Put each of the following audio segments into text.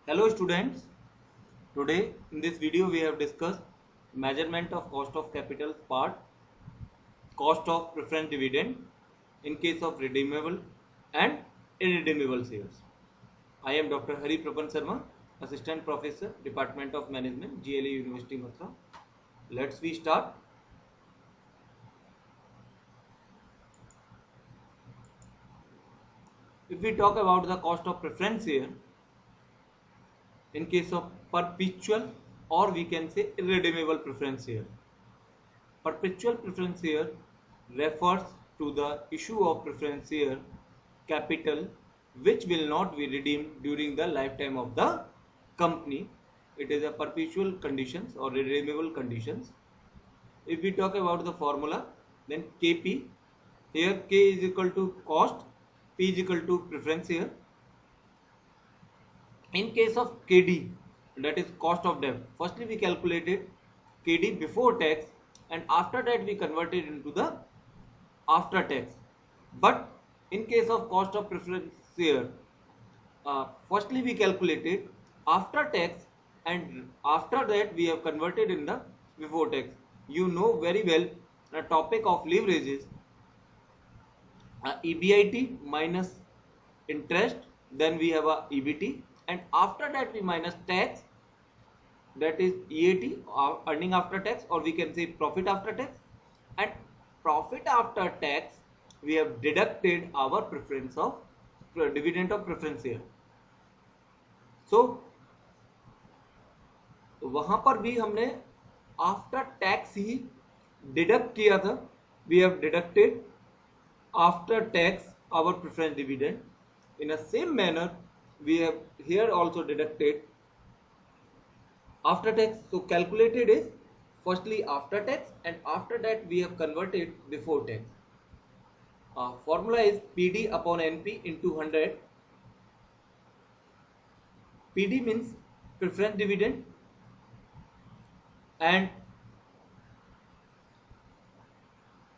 Hello students, today in this video we have discussed measurement of cost of capital part, cost of preference dividend in case of redeemable and irredeemable shares. I am Dr. Hari Prapan Sharma, Assistant Professor, Department of Management, GLE University Mathura. Let's we start. If we talk about the cost of preference share in case of perpetual or we can say irredeemable preference share. Perpetual preference share refers to the issue of preference share capital which will not be redeemed during the lifetime of the company. It is a perpetual conditions or redeemable conditions. If we talk about the formula, then KP, here K is equal to cost, P is equal to preference share. In case of KD, that is cost of debt, firstly we calculated KD before tax and after that we converted into the after tax. But in case of cost of preference share, firstly we calculated after tax and after that we have converted in the before tax. You know very well the topic of leverages, EBIT minus interest, then we have a EBT, and after that we minus tax, that is EAT, earning after tax, or we can say profit after tax, and profit after tax we have deducted our preference of dividend of preference share. So वहां पर भी हमने after tax ही deduct किया था. We have deducted after tax our preference dividend. In a same manner we have here also deducted after tax. So calculated is firstly after tax and after that we have converted before tax. Formula is PD upon NP into 100. PD means preference dividend and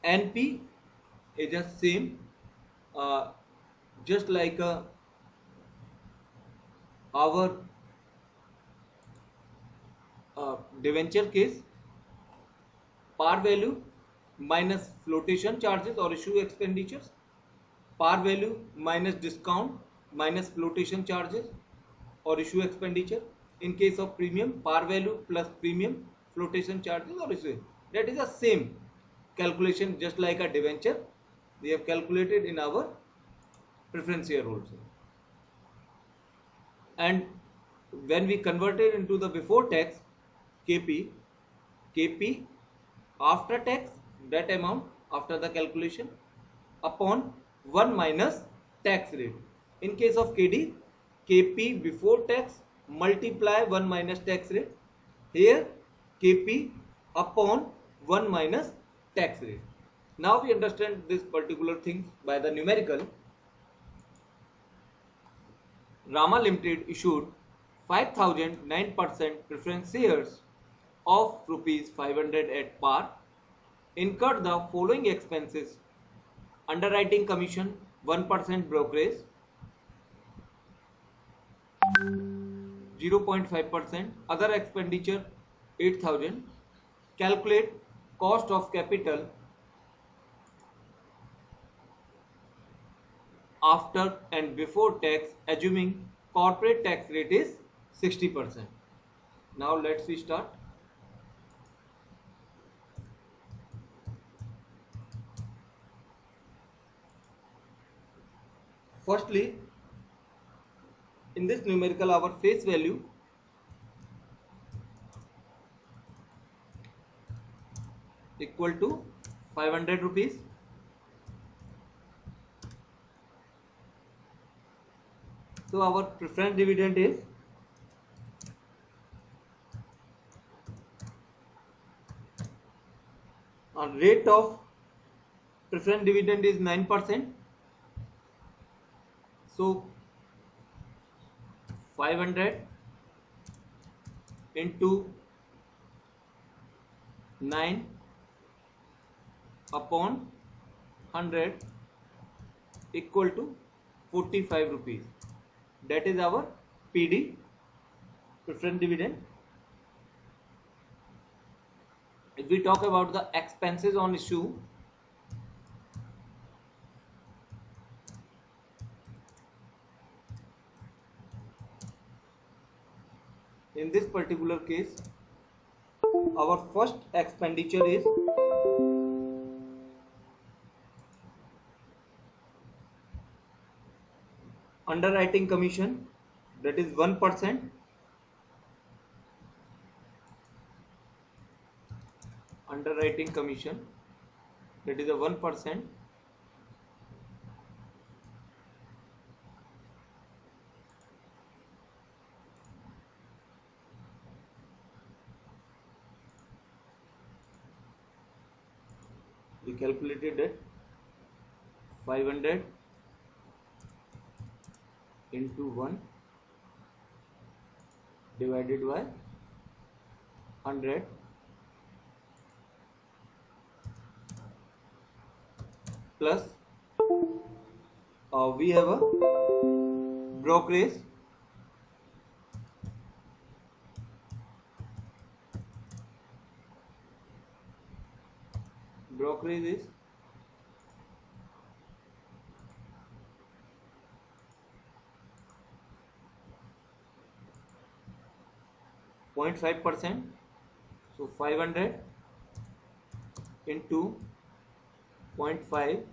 NP is just same, just like our debenture case, par value minus flotation charges or issue expenditures, par value minus discount minus flotation charges or issue expenditure. In case of premium, par value plus premium, flotation charges or issue. That is the same calculation, just like a debenture we have calculated in our preference share also. And when we converted into the before tax KP after tax, that amount after the calculation upon 1 minus tax rate. In case of KP before tax multiply 1 minus tax rate. Here KP upon 1 minus tax rate. Now we understand this particular thing by the numerical. Rama Limited issued 5,009% preference shares of rupees 500 at par, incurred the following expenses: underwriting commission 1% brokerage, 0.5%, other expenditure 8,000. Calculate cost of capital after and before tax, assuming corporate tax rate is 60%. Now let's we start. Firstly, in this numerical our face value equal to 500 rupees. So our preference dividend is rate of preference dividend is 9%. So 500 into 9 upon 100 equal to 45 rupees. That is our PD. preference dividend. If we talk about the expenses on issue, in this particular case, our first expenditure is underwriting commission, that is 1%. Underwriting commission, that is a 1%. We calculated that 500 into 1 divided by 100 plus we have a brokerage, is 0.5%. So 500 into 0.5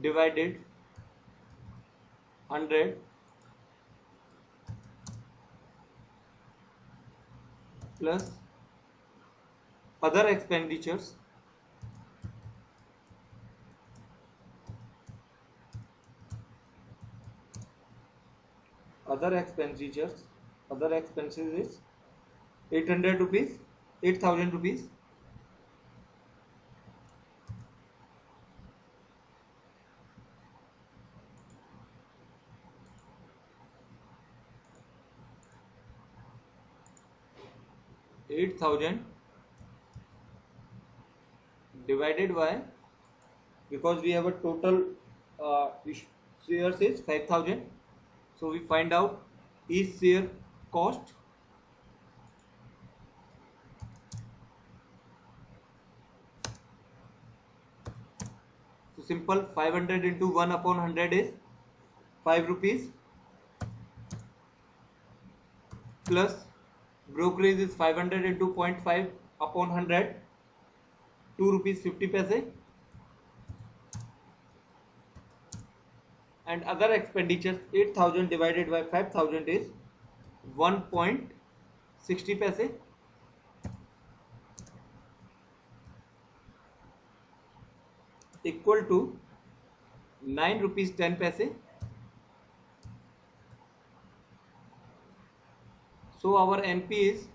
divided 100 plus other expenditures, other expenses is 800 rupees, 8000 rupees. 8000 divided by, because we have a total shares is 5000, so we find out each share cost. So simple, 500 into 1 upon 100 is 5 rupees, plus brokerage is 500 into 0.5 upon 100, 2 rupees 50 paise, and other expenditures 8000 divided by 5000 is 1.60 paise, equal to 9 rupees 10 paise. So our NP is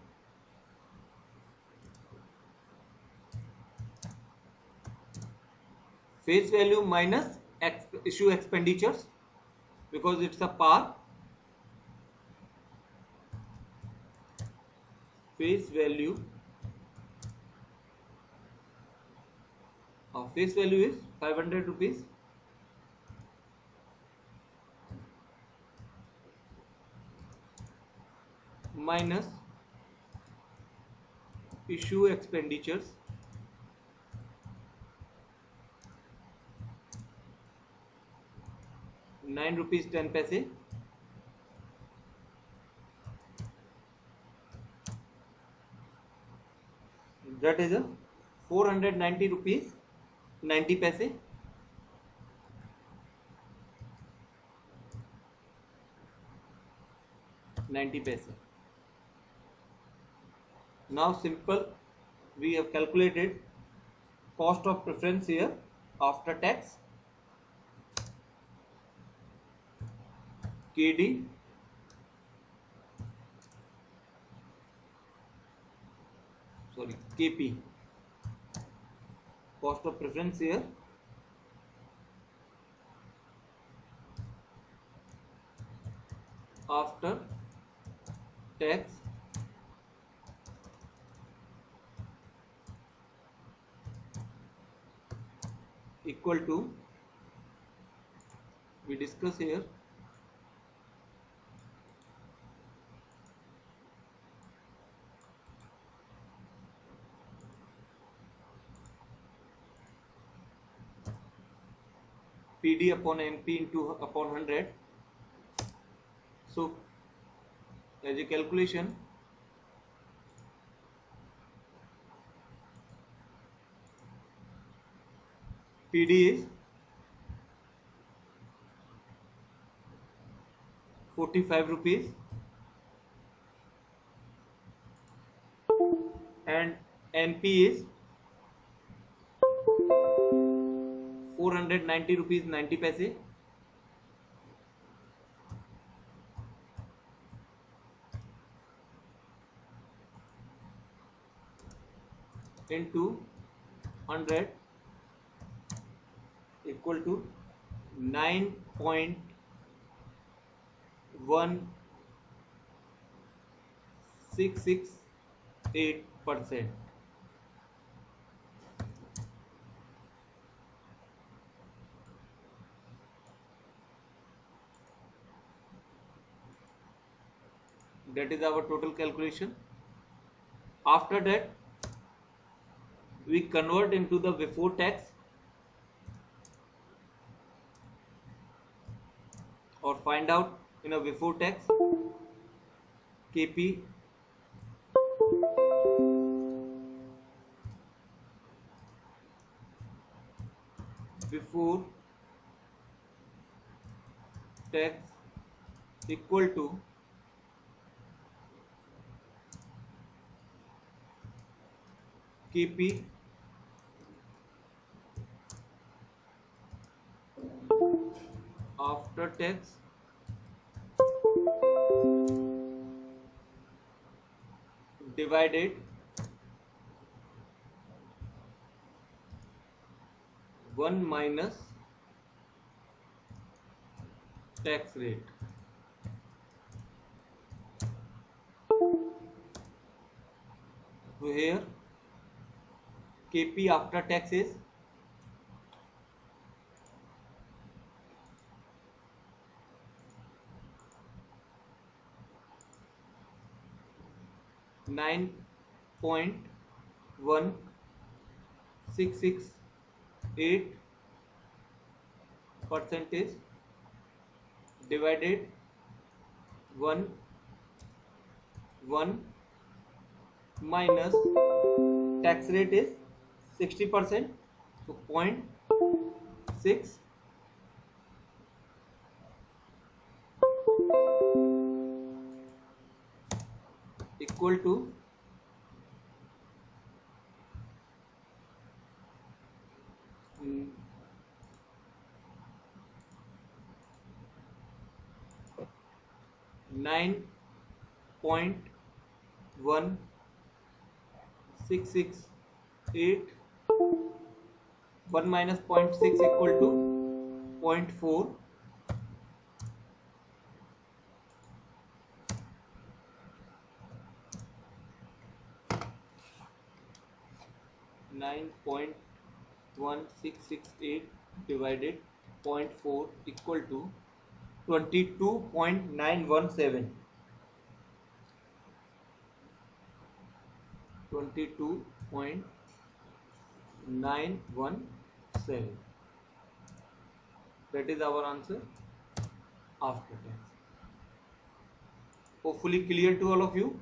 face value minus issue expenditures, because it's a par. Face value is 500 rupees minus issue expenditures, 9 rupees 10 paise, that is a 490 rupees 90 paise. Now simple, we have calculated cost of preference here after tax, KD KP, cost of preference here after tax equal to, we discuss here PD upon NP into upon 100. So as a calculation, PD is 45 rupees and NP is 490 rupees 90 paise into 100 equal to 9.1668%. That is our total calculation. After that, we convert into the before tax or find out in a before tax KP before tax equal to KP after tax divided 1 minus tax rate. So here KP after tax is 9.1668 percentage divided 1 minus tax rate is 60%, so 0.6 equal to 9.1668. 1 minus 0.6 equal to 0.4. 9.1668 divided 0.4 equal to 22.917. 22.917. That is our answer after tax. Hopefully clear to all of you.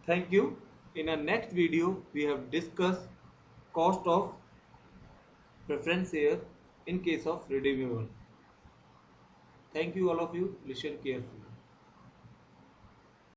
Thank you. In our next video, we have discussed cost of preference share in case of redeemable. Thank you all of you. Listen carefully.